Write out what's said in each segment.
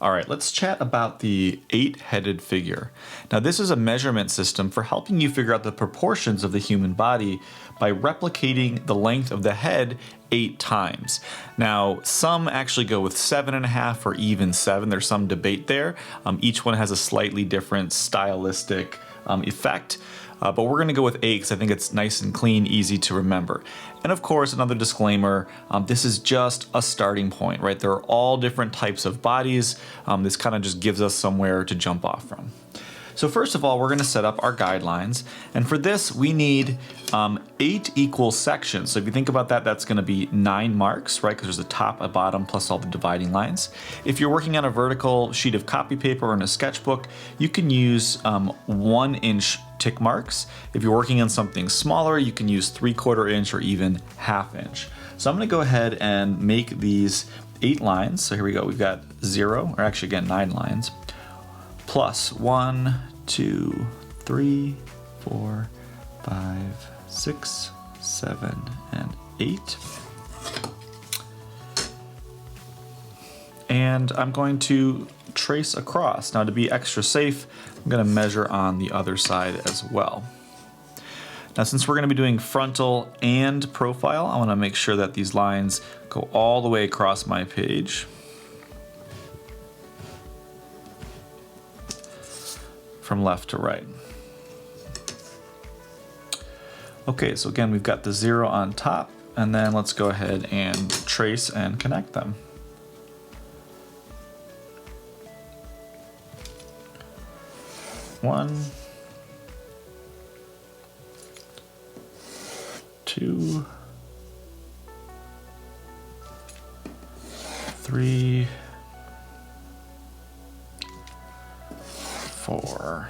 All right, let's chat about the eight-headed figure. Now, this is a measurement system for helping you figure out the proportions of the human body by replicating the length of the head 8 times. Now, some actually go with 7.5 or even 7. There's some debate there. Each one has a slightly different stylistic effect. But we're going to go with 8 because I think it's nice and clean, easy to remember. And of course, another disclaimer, this is just a starting point, right? There are all different types of bodies. This kind of just gives us somewhere to jump off from. So first of all, we're going to set up our guidelines. And for this, we need 8 equal sections. So if you think about that, that's going to be 9 marks, right? Because there's a top, a bottom, plus all the dividing lines. If you're working on a vertical sheet of copy paper or in a sketchbook, you can use 1-inch tick marks. If you're working on something smaller, you can use 3/4 inch or even 1/2 inch. So I'm going to go ahead and make these 8 lines. So here we go. We've got 0, or actually again 9 lines. Plus 1, 2, 3, 4, 5, 6, 7, and 8. And I'm going to trace across. Now, to be extra safe, I'm going to measure on the other side as well. Now, since we're going to be doing frontal and profile, I want to make sure that these lines go all the way across my page. From left to right. Okay, so again, we've got the 0 on top, and then let's go ahead and trace and connect them. One, 2, 3, 4.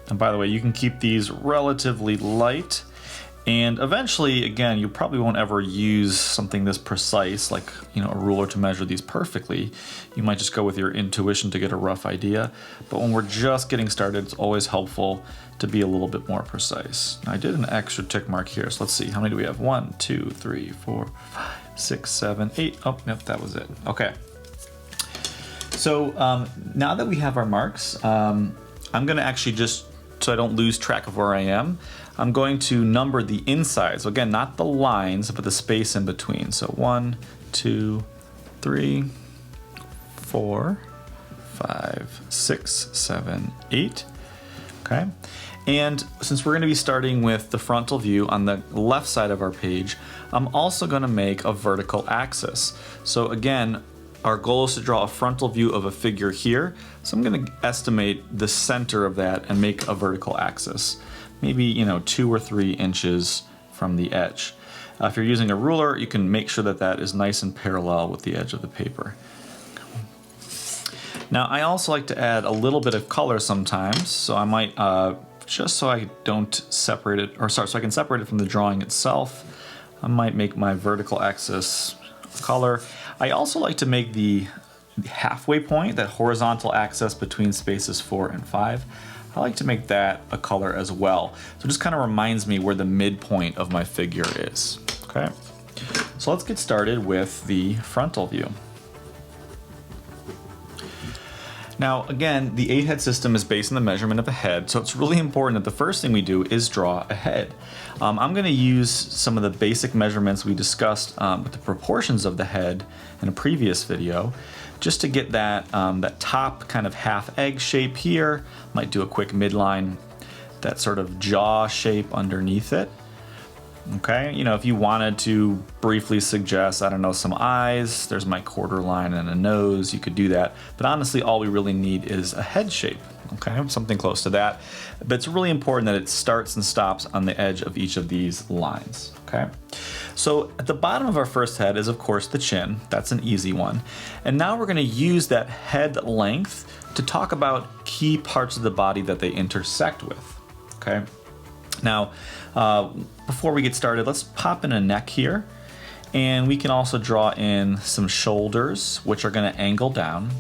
And by the way, you can keep these relatively light, and eventually, again, you probably won't ever use something this precise, like a ruler to measure these perfectly. You might just go with your intuition to get a rough idea. But when we're just getting started, it's always helpful to be a little bit more precise. Now, I did an extra tick mark here, so let's see. How many do we have? 1, 2, 3, 4, 5, 6, 7, 8. Oh, yep, that was it. Okay. So now that we have our marks, I'm going to actually just, so I don't lose track of where I am, I'm going to number the inside. So again, not the lines, but the space in between. So 1, 2, 3, 4, 5, 6, 7, 8. Okay. And since we're going to be starting with the frontal view on the left side of our page, I'm also going to make a vertical axis. So again, our goal is to draw a frontal view of a figure here. So I'm going to estimate the center of that and make a vertical axis. Maybe, 2 or 3 inches from the edge. If you're using a ruler, you can make sure that that is nice and parallel with the edge of the paper. Now, I also like to add a little bit of color sometimes. So I might, just so I don't separate it, so I can separate it from the drawing itself, I might make my vertical axis color. I also like to make the halfway point, that horizontal axis between spaces 4 and 5. I like to make that a color as well. So it just kind of reminds me where the midpoint of my figure is. Okay, so let's get started with the frontal view. Now, again, the 8-head system is based on the measurement of a head, so it's really important that the first thing we do is draw a head. I'm going to use some of the basic measurements we discussed with the proportions of the head in a previous video, just to get that, that top kind of half egg shape here. Might do a quick midline, that sort of jaw shape underneath it. Okay, if you wanted to briefly suggest, I don't know, some eyes, there's my quarter line and a nose, you could do that. But honestly, all we really need is a head shape, okay, something close to that. But it's really important that it starts and stops on the edge of each of these lines, okay? So at the bottom of our first head is, of course, the chin. That's an easy one. And now we're gonna use that head length to talk about key parts of the body that they intersect with, okay? Now, before we get started, let's pop in a neck here, and we can also draw in some shoulders, which are going to angle down.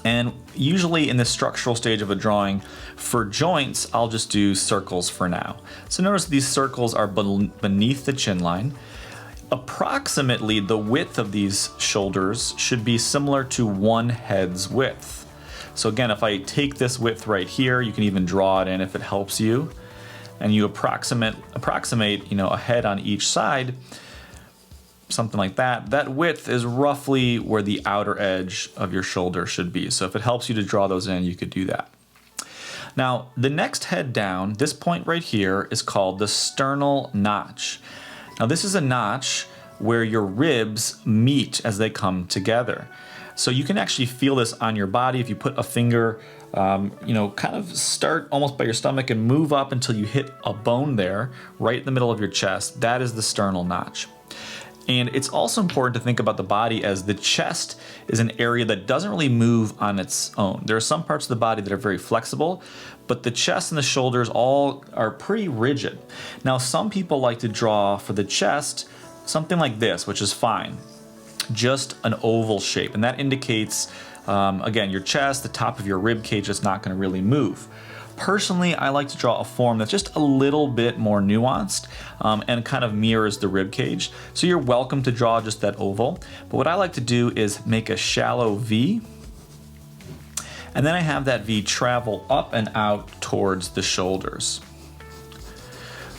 And usually in the structural stage of a drawing, for joints, I'll just do circles for now. So notice these circles are beneath the chin line. approximately the width of these shoulders should be similar to one head's width. So again, if I take this width right here, you can even draw it in if it helps you, and you approximate, a head on each side, something like that. That width is roughly where the outer edge of your shoulder should be. So if it helps you to draw those in, you could do that. Now, the next head down, this point right here, is called the sternal notch. Now, this is a notch where your ribs meet as they come together. So you can actually feel this on your body if you put a finger, kind of start almost by your stomach and move up until you hit a bone there, right in the middle of your chest. That is the sternal notch. And it's also important to think about the body as the chest is an area that doesn't really move on its own. There are some parts of the body that are very flexible, but the chest and the shoulders all are pretty rigid. Now, some people like to draw for the chest something like this, which is fine. Just an oval shape, and that indicates, again, your chest, the top of your rib cage is not going to really move. Personally, I like to draw a form that's just a little bit more nuanced and kind of mirrors the rib cage. So you're welcome to draw just that oval, but what I like to do is make a shallow V, and then I have that V travel up and out towards the shoulders.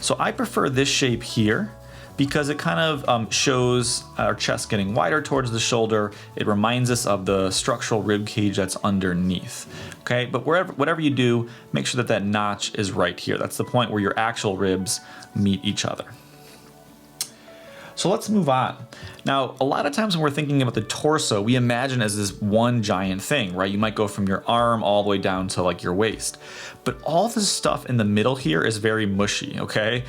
So I prefer this shape here, because it kind of shows our chest getting wider towards the shoulder. It reminds us of the structural rib cage that's underneath. Okay, but whatever you do, make sure that that notch is right here. That's the point where your actual ribs meet each other. So let's move on. Now, a lot of times when we're thinking about the torso, we imagine as this one giant thing, right? You might go from your arm all the way down to like your waist. But all this stuff in the middle here is very mushy, okay?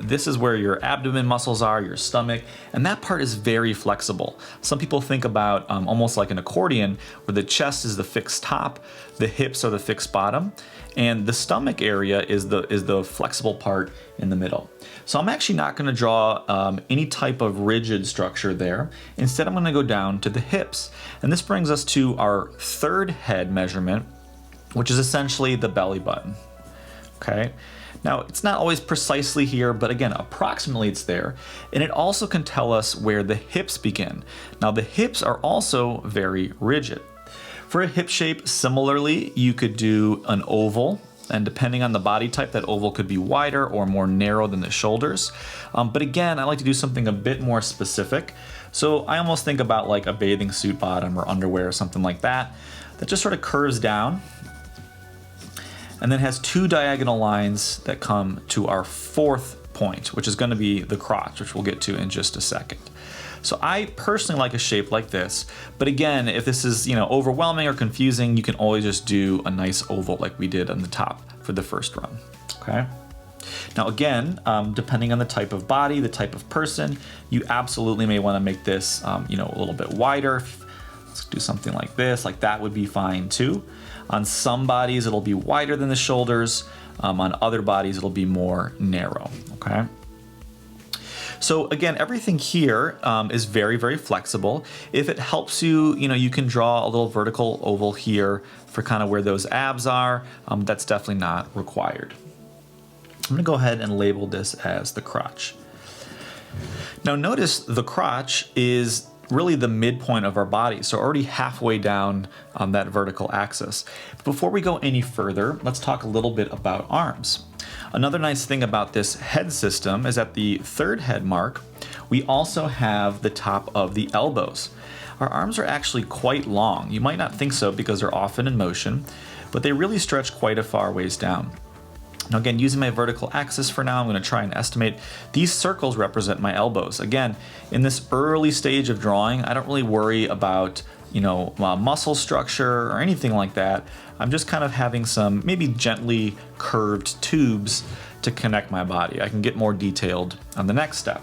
This is where your abdomen muscles are, your stomach, and that part is very flexible. Some people think about almost like an accordion, where the chest is the fixed top, the hips are the fixed bottom, and the stomach area is the flexible part in the middle. So I'm actually not going to draw any type of rigid structure there. Instead, I'm going to go down to the hips. And this brings us to our third head measurement, which is essentially the belly button. Okay. Now, it's not always precisely here, but again, approximately it's there. And it also can tell us where the hips begin. Now, the hips are also very rigid. For a hip shape, similarly, you could do an oval, and depending on the body type, that oval could be wider or more narrow than the shoulders. But again, I like to do something a bit more specific. So I almost think about like a bathing suit bottom or underwear or something like that, that just sort of curves down and then has two diagonal lines that come to our fourth point, which is going to be the crotch, which we'll get to in just a second. So I personally like a shape like this, but again, if this is overwhelming or confusing, you can always just do a nice oval like we did on the top for the first run. Okay. Now again, depending on the type of body, the type of person, you absolutely may want to make this a little bit wider. Let's do something like this, like that would be fine too. On some bodies, it'll be wider than the shoulders. On other bodies, it'll be more narrow. Okay. So again, everything here is very, very flexible. If it helps you, you can draw a little vertical oval here for kind of where those abs are. That's definitely not required. I'm gonna go ahead and label this as the crotch. Now notice the crotch is really the midpoint of our body, so already halfway down on that vertical axis. Before we go any further, let's talk a little bit about arms. Another nice thing about this head system is at the third head mark, we also have the top of the elbows. Our arms are actually quite long. You might not think so because they're often in motion, but they really stretch quite a far ways down. Now again, using my vertical axis for now, I'm going to try and estimate. These circles represent my elbows. Again, in this early stage of drawing, I don't really worry about muscle structure or anything like that. I'm just kind of having some maybe gently curved tubes to connect my body. I can get more detailed on the next step.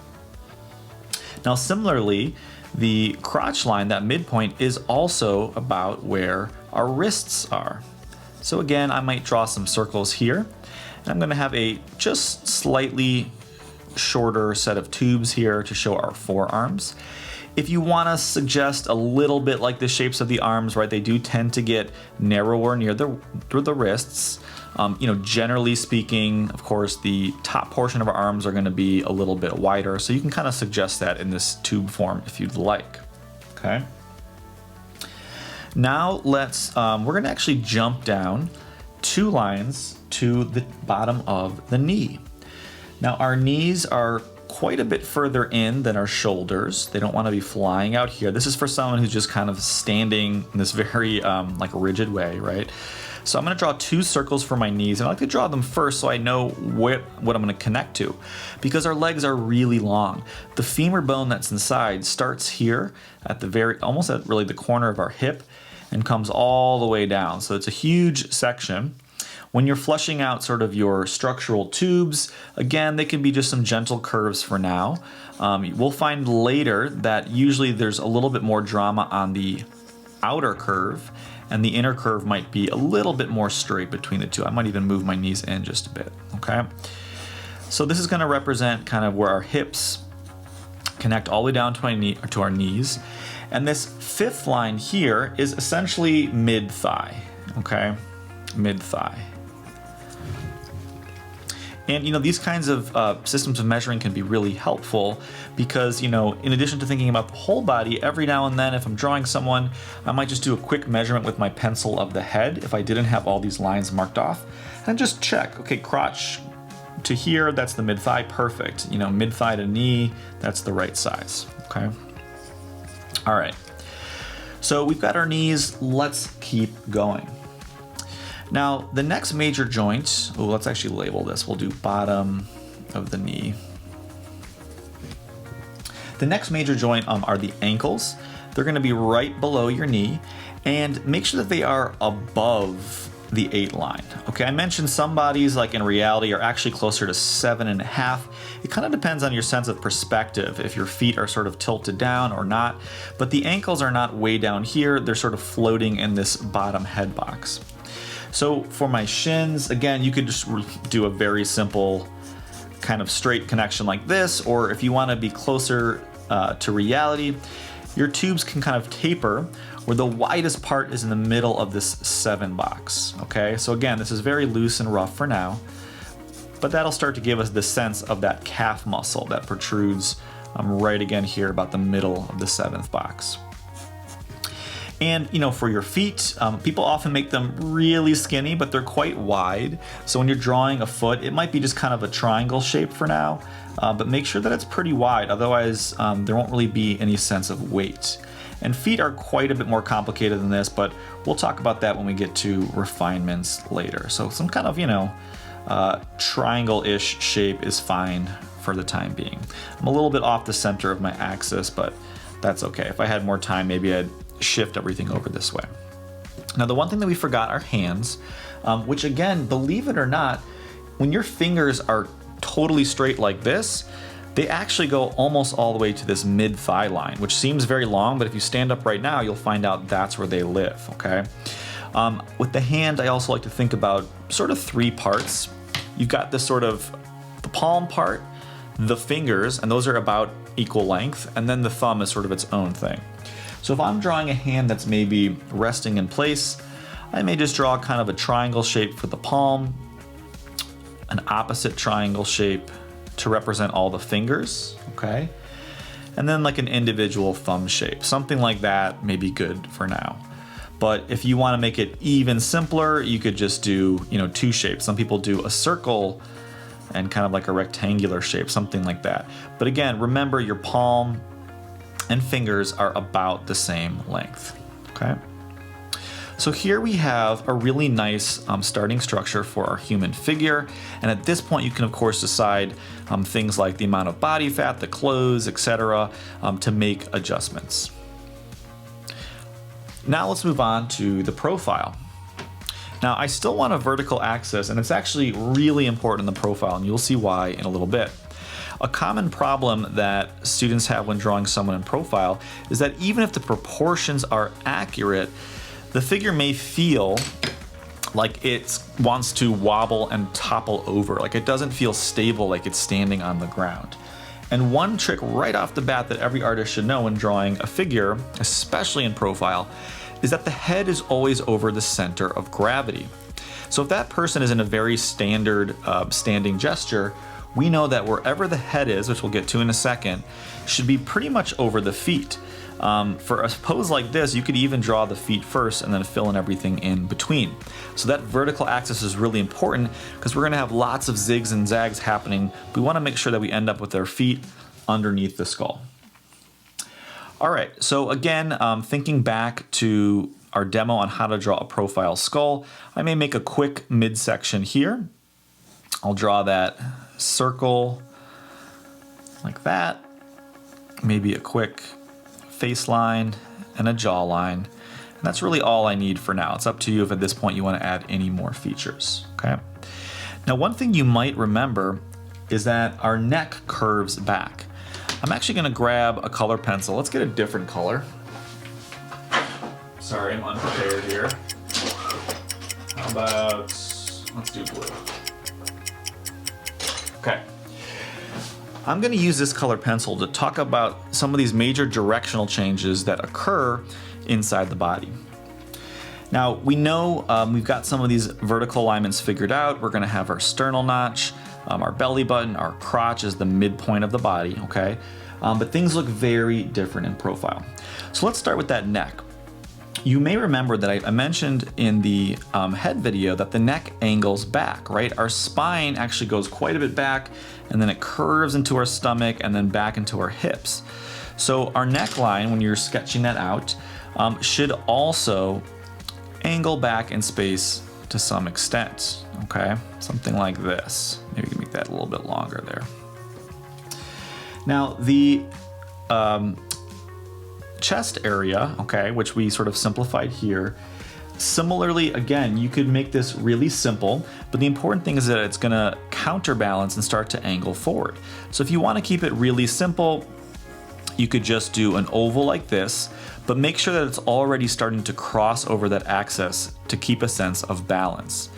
Now similarly, the crotch line, that midpoint, is also about where our wrists are. So again, I might draw some circles here. And I'm going to have a just slightly shorter set of tubes here to show our forearms. If you want to suggest a little bit like the shapes of the arms, right, they do tend to get narrower near the wrists. Generally speaking, of course, the top portion of our arms are going to be a little bit wider, so you can kind of suggest that in this tube form if you'd like. Okay. Now we're going to actually jump down 2 lines to the bottom of the knee. Now our knees are quite a bit further in than our shoulders. They don't want to be flying out here. This is for someone who's just kind of standing in this very like rigid way, right? So I'm going to draw 2 circles for my knees, and I like to draw them first so I know what I'm going to connect to, because our legs are really long. The femur bone that's inside starts here at almost at really the corner of our hip and comes all the way down. So it's a huge section. When you're fleshing out sort of your structural tubes, again, they can be just some gentle curves for now. We'll find later that usually there's a little bit more drama on the outer curve, and the inner curve might be a little bit more straight between the two. I might even move my knees in just a bit, okay? So this is gonna represent kind of where our hips connect all the way down to our knees. And this 5th line here is essentially mid-thigh, okay? Mid-thigh. And these kinds of systems of measuring can be really helpful because, in addition to thinking about the whole body, every now and then if I'm drawing someone, I might just do a quick measurement with my pencil of the head if I didn't have all these lines marked off, and just check, okay, crotch to here, that's the mid-thigh, perfect. Mid-thigh to knee, that's the right size, okay? All right, so we've got our knees, let's keep going. Now, the next major joint, let's actually label this. We'll do bottom of the knee. The next major joint are the ankles. They're going to be right below your knee, and make sure that they are above the 8 line. Okay, I mentioned some bodies, like in reality, are actually closer to 7.5. It kind of depends on your sense of perspective, if your feet are sort of tilted down or not, but the ankles are not way down here. They're sort of floating in this bottom head box. So for my shins, again, you could just do a very simple kind of straight connection like this, or if you want to be closer to reality, your tubes can kind of taper where the widest part is in the middle of this 7 box, okay? So again, this is very loose and rough for now, but that'll start to give us the sense of that calf muscle that protrudes right again here about the middle of the 7th box. And for your feet, people often make them really skinny, but they're quite wide. So when you're drawing a foot, it might be just kind of a triangle shape for now, but make sure that it's pretty wide. Otherwise, there won't really be any sense of weight. And feet are quite a bit more complicated than this, but we'll talk about that when we get to refinements later. So some kind of, triangle-ish shape is fine for the time being. I'm a little bit off the center of my axis, but that's okay. If I had more time, maybe I'd shift everything over this way. Now, the one thing that we forgot are hands, which again, believe it or not, when your fingers are totally straight like this, they actually go almost all the way to this mid-thigh line, which seems very long, but if you stand up right now, you'll find out that's where they live, okay? With the hand, I also like to think about sort of 3 parts. You've got this sort of the palm part, the fingers, and those are about equal length, and then the thumb is sort of its own thing. So if I'm drawing a hand that's maybe resting in place, I may just draw kind of a triangle shape for the palm, an opposite triangle shape to represent all the fingers, okay? And then like an individual thumb shape. Something like that may be good for now. But if you want to make it even simpler, you could just do, 2 shapes. Some people do a circle and kind of like a rectangular shape, something like that. But again, remember your palm and fingers are about the same length, okay? So here we have a really nice starting structure for our human figure. And at this point, you can of course decide things like the amount of body fat, the clothes, etc., to make adjustments. Now let's move on to the profile. Now I still want a vertical axis, and it's actually really important in the profile, and you'll see why in a little bit. A common problem that students have when drawing someone in profile is that even if the proportions are accurate, the figure may feel like it wants to wobble and topple over. Like it doesn't feel stable, like it's standing on the ground. And one trick right off the bat that every artist should know when drawing a figure, especially in profile, is that the head is always over the center of gravity. So if that person is in a very standard standing gesture, we know that wherever the head is, which we'll get to in a second, should be pretty much over the feet. For a pose like this, you could even draw the feet first and then fill in everything in between. So that vertical axis is really important because we're gonna have lots of zigs and zags happening. We wanna make sure that we end up with our feet underneath the skull. All right, so again, thinking back to our demo on how to draw a profile skull, I may make a quick midsection here. I'll draw that circle like that, maybe a quick face line and a jaw line. And that's really all I need for now. It's up to you if at this point you want to add any more features, okay? Now, one thing you might remember is that our neck curves back. I'm actually gonna grab a color pencil. Let's get a different color. Sorry, I'm unprepared here. How about, let's do blue. Okay. I'm going to use this color pencil to talk about some of these major directional changes that occur inside the body. Now, we know we've got some of these vertical alignments figured out. We're going to have our sternal notch, our belly button, our crotch is the midpoint of the body, okay? But things look very different in profile. So let's start with that neck. You may remember that I mentioned in the head video that the neck angles back, right? Our spine actually goes quite a bit back, and then it curves into our stomach and then back into our hips. So our neckline, when you're sketching that out, should also angle back in space to some extent, okay? Something like this. Maybe we can make that a little bit longer there. Now the chest area, okay, which we sort of simplified here. Similarly, again, you could make this really simple, but the important thing is that it's gonna counterbalance and start to angle forward. So if you wanna keep it really simple, you could just do an oval like this, but make sure that it's already starting to cross over that axis to keep a sense of balance.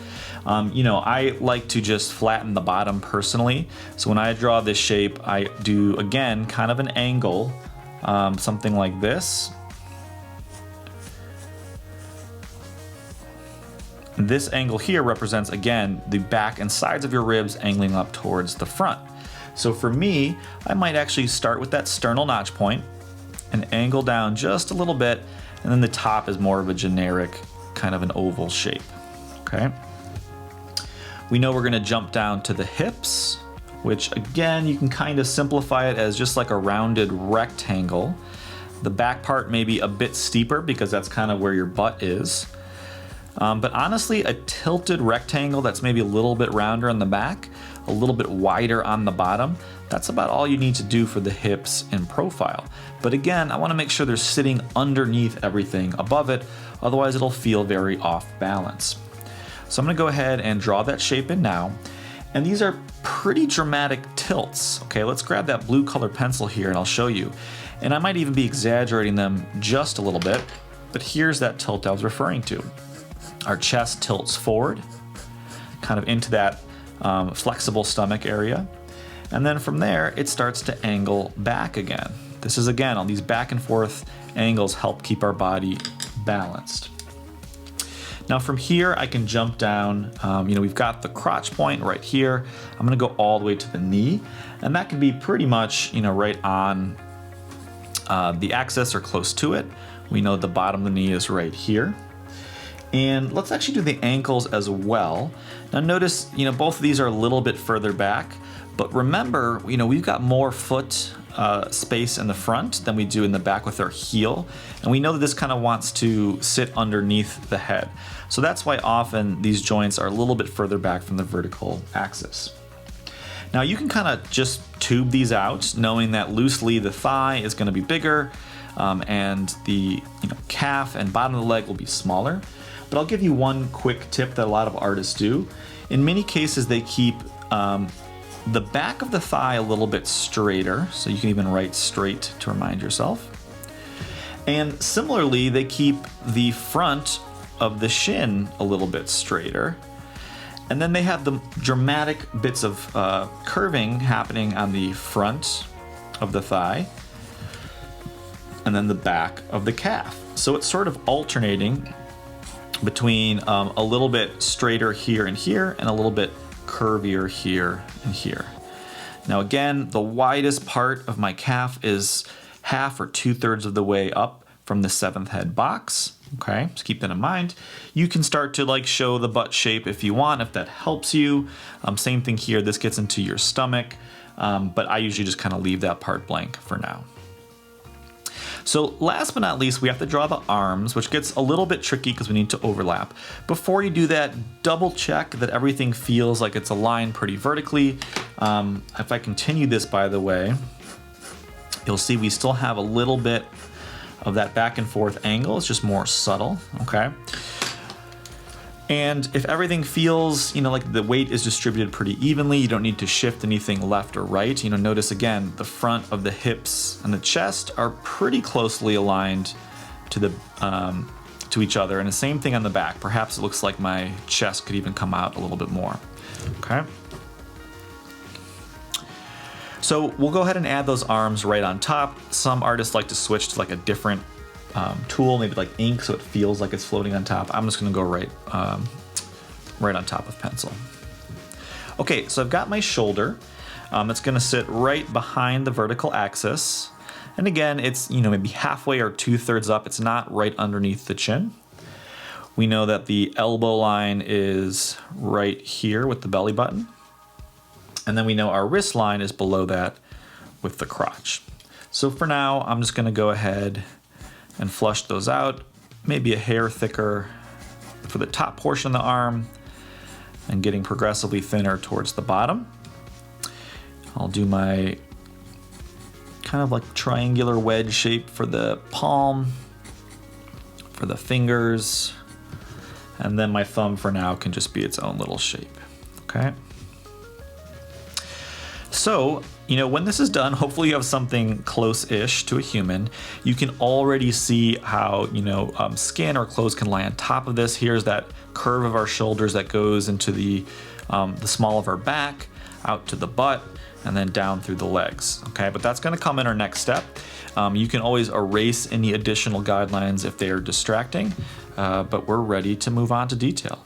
You know, I like to just flatten the bottom personally. So when I draw this shape, I do, again, kind of an angle, something like this. This angle here represents, again, the back and sides of your ribs angling up towards the front. So for me, I might actually start with that sternal notch point and angle down just a little bit, and then the top is more of a generic kind of an oval shape, okay? We know we're gonna jump down to the hips, which again, you can kind of simplify it as just like a rounded rectangle. The back part may be a bit steeper because that's kind of where your butt is. But honestly, a tilted rectangle that's maybe a little bit rounder on the back, a little bit wider on the bottom, that's about all you need to do for the hips in profile. But again, I wanna make sure they're sitting underneath everything above it, otherwise it'll feel very off balance. So I'm gonna go ahead and draw that shape in now. And these are pretty dramatic tilts. Okay, let's grab that blue color pencil here and I'll show you. And I might even be exaggerating them just a little bit, but here's that tilt I was referring to. Our chest tilts forward, kind of into that flexible stomach area. And then from there, it starts to angle back again. This is, again, all these back and forth angles help keep our body balanced. Now from here, I can jump down, you know, we've got the crotch point right here. I'm gonna go all the way to the knee, and that can be pretty much, you know, right on the axis or close to it. We know the bottom of the knee is right here. And let's actually do the ankles as well. Now notice, you know, both of these are a little bit further back, but remember, you know, we've got more foot space in the front than we do in the back with our heel. And we know that this kind of wants to sit underneath the head. So that's why often these joints are a little bit further back from the vertical axis. Now you can kind of just tube these out, knowing that loosely the thigh is going to be bigger and the calf and bottom of the leg will be smaller. But I'll give you one quick tip that a lot of artists do. In many cases, they keep the back of the thigh a little bit straighter, so you can even write straight to remind yourself. And similarly, they keep the front of the shin a little bit straighter. And then they have the dramatic bits of curving happening on the front of the thigh and then the back of the calf. So it's sort of alternating between a little bit straighter here and a little bit curvier here and here. Now again, the widest part of my calf is half or 2/3 of the way up from the 7th head box. Okay, so keep that in mind. You can start to like show the butt shape if you want, if that helps you. Same thing here, this gets into your stomach, but I usually just kind of leave that part blank for now. So last but not least, we have to draw the arms, which gets a little bit tricky because we need to overlap. Before you do that, double check that everything feels like it's aligned pretty vertically. If I continue this, by the way, you'll see we still have a little bit of that back and forth angle. It's just more subtle, okay? And if everything feels, like the weight is distributed pretty evenly, you don't need to shift anything left or right. Notice again, the front of the hips and the chest are pretty closely aligned to each other. And the same thing on the back. Perhaps it looks like my chest could even come out a little bit more, okay? So we'll go ahead and add those arms right on top. Some artists like to switch to like a different tool, maybe like ink, so it feels like it's floating on top. I'm just gonna go right on top of pencil. Okay, so I've got my shoulder. It's gonna sit right behind the vertical axis. And again, it's maybe halfway or 2/3 up. It's not right underneath the chin. We know that the elbow line is right here with the belly button. And then we know our wrist line is below that with the crotch. So for now, I'm just gonna go ahead and flush those out, maybe a hair thicker for the top portion of the arm and getting progressively thinner towards the bottom. I'll do my kind of like triangular wedge shape for the palm, for the fingers, and then my thumb for now can just be its own little shape, okay? So, when this is done, hopefully you have something close-ish to a human. You can already see how, skin or clothes can lie on top of this. Here's that curve of our shoulders that goes into the small of our back, out to the butt, and then down through the legs, okay? But that's gonna come in our next step. You can always erase any additional guidelines if they are distracting, but we're ready to move on to detail.